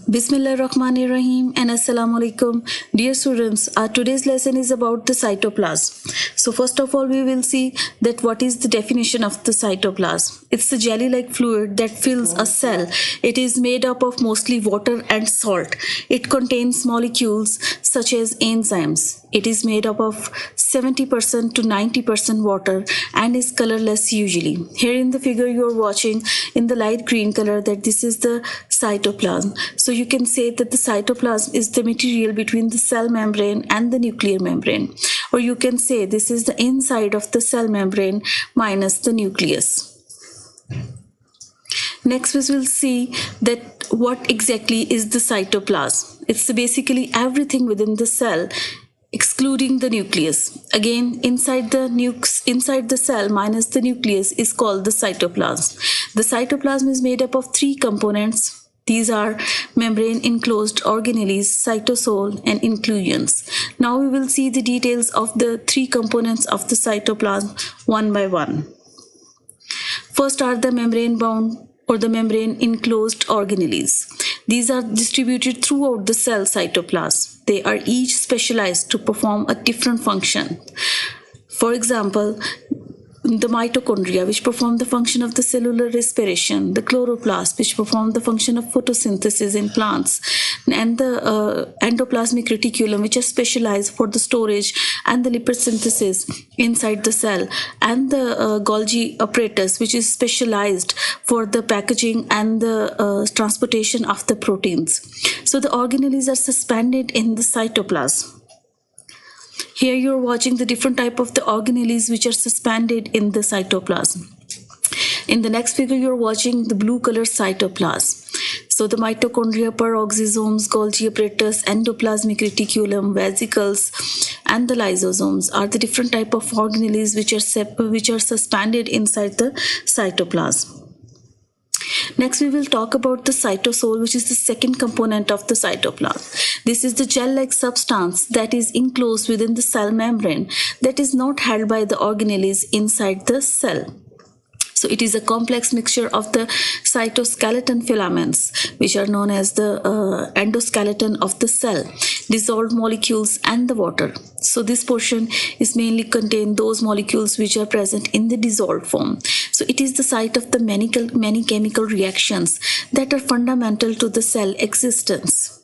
Bismillahirrahmanirrahim and Assalamu alaikum. Dear students, our today's lesson is about the cytoplasm. So first of all, we will see that what is the definition of the cytoplasm. It's a jelly-like fluid that fills a cell. It is made up of mostly water and salt. It contains molecules such as enzymes. It is made up of 70% to 90% water and is colorless usually. Here in the figure you are watching in the light green color that this is the cytoplasm. So you can say that the cytoplasm is the material between the cell membrane and the nuclear membrane. Or you can say this is the inside of the cell membrane minus the nucleus. Next we will see that what exactly is the cytoplasm. It's basically everything within the cell excluding the nucleus. Again, inside the cell minus the nucleus is called the cytoplasm. The cytoplasm is made up of three components. These are membrane enclosed organelles, cytosol and inclusions. Now we will see the details of the three components of the cytoplasm one by one. First are the membrane bound or the membrane enclosed organelles. These are distributed throughout the cell cytoplasm. They are each specialized to perform a different function. For example, the mitochondria, which perform the function of the cellular respiration, the chloroplast, which perform the function of photosynthesis in plants, and the endoplasmic reticulum, which are specialized for the storage and the lipid synthesis inside the cell, and the Golgi apparatus, which is specialized for the packaging and the transportation of the proteins. So the organelles are suspended in the cytoplasm. Here you're watching the different type of the organelles which are suspended in the cytoplasm. In the next figure, you're watching the blue color cytoplasm. So the mitochondria, peroxisomes, Golgi apparatus, endoplasmic reticulum, vesicles, and the lysosomes are the different type of organelles which are suspended inside the cytoplasm. Next, we will talk about the cytosol, which is the second component of the cytoplasm. This is the gel-like substance that is enclosed within the cell membrane that is not held by the organelles inside the cell. So it is a complex mixture of the cytoskeleton filaments, which are known as the endoskeleton of the cell, dissolved molecules and the water. So this portion is mainly contain those molecules which are present in the dissolved form. So it is the site of the many chemical reactions that are fundamental to the cell existence.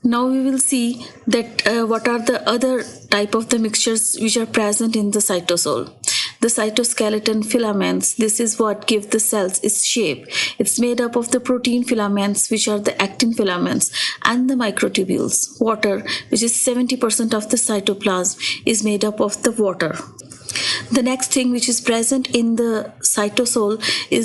Now we will see that what are the other type of the mixtures which are present in the cytosol. The cytoskeleton filaments, this is what gives the cells its shape. It's made up of the protein filaments, which are the actin filaments, and the microtubules. Water, which is 70% of the cytoplasm, is made up of the water. The next thing which is present in the cytosol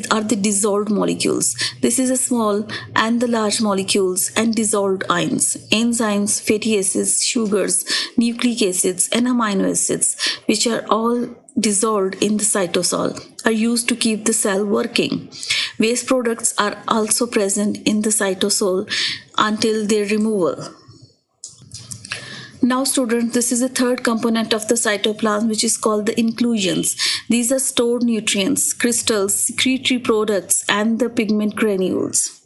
are the dissolved molecules. This is a small and the large molecules and dissolved ions, enzymes, fatty acids, sugars, nucleic acids, and amino acids, which are all dissolved in the cytosol, are used to keep the cell working. Waste products are also present in the cytosol until their removal. Now students, this is the third component of the cytoplasm, which is called the inclusions. These are stored nutrients, crystals, secretory products, and the pigment granules.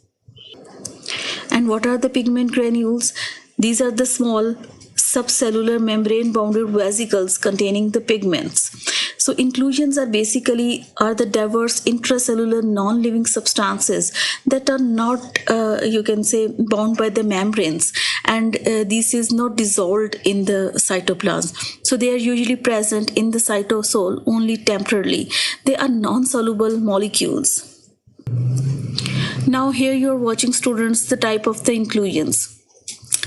And what are the pigment granules? These are the small subcellular membrane bounded vesicles containing the pigments. So inclusions are basically the diverse intracellular non-living substances that are not you can say bound by the membranes, and this is not dissolved in the cytoplasm. So they are usually present in the cytosol only temporarily. They are non-soluble molecules. Now here you are watching students the type of the inclusions.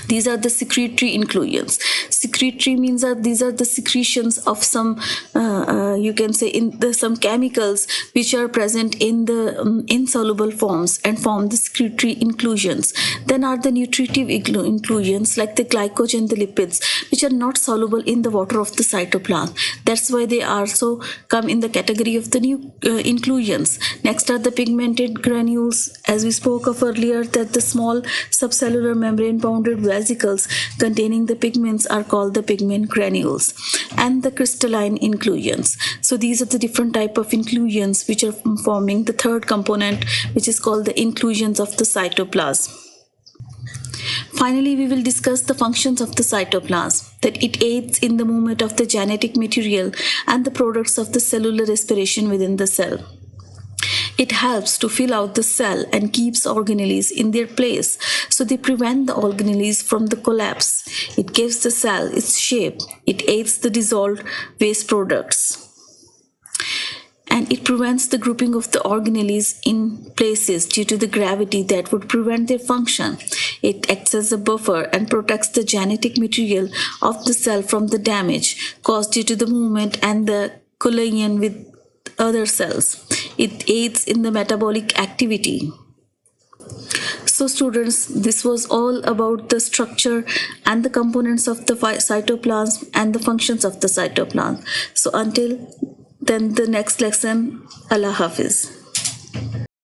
These are the secretory inclusions. Secretory means that these are the secretions of some, you can say, some chemicals which are present in the insoluble forms and form the secretory inclusions. Then are the nutritive inclusions like the glycogen, the lipids, which are not soluble in the water of the cytoplasm. That's why they also come in the category of the new inclusions. Next are the pigmented granules, as we spoke of earlier, that the small subcellular membrane bounded vesicles containing the pigments are called called the pigment granules, and the crystalline inclusions. So these are the different type of inclusions which are forming the third component, which is called the inclusions of the cytoplasm. Finally, we will discuss the functions of the cytoplasm, that it aids in the movement of the genetic material and the products of the cellular respiration within the cell. It helps to fill out the cell and keeps organelles in their place, so they prevent the organelles from the collapse. It gives the cell its shape. It aids the dissolved waste products. And it prevents the grouping of the organelles in places due to the gravity that would prevent their function. It acts as a buffer and protects the genetic material of the cell from the damage caused due to the movement and the collision with other cells. It aids in the metabolic activity. So students, this was all about the structure and the components of the cytoplasm and the functions of the cytoplasm. So until then, the next lesson, Allah Hafiz.